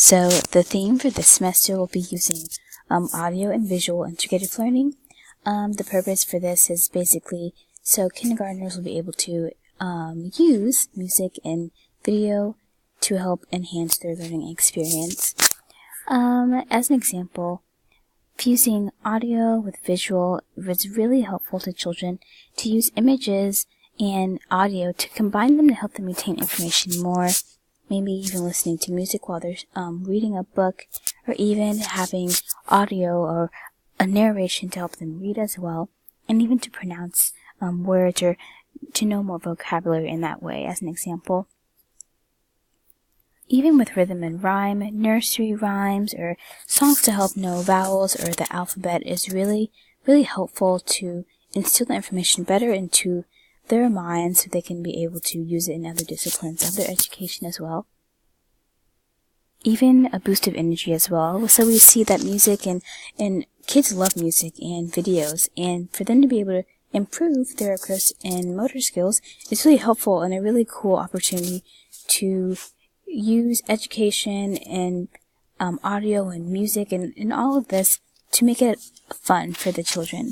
So the theme for this semester will be using audio and visual integrative learning. The purpose for this is basically so kindergartners will be able to use music and video to help enhance their learning experience. As an example, fusing audio with visual was really helpful to children to use images and audio to combine them to help them retain information more, maybe even listening to music while they're reading a book, or even having audio or a narration to help them read as well, and even to pronounce words or to know more vocabulary in that way, as an example. Even with rhythm and rhyme, nursery rhymes, or songs to help know vowels or the alphabet is really, really helpful to instill the information better into their minds so they can be able to use it in other disciplines of their education as well. Even a boost of energy as well. So we see that music and kids love music and videos, and for them to be able to improve their gross and motor skills is really helpful and a really cool opportunity to use education and audio and music and all of this to make it fun for the children.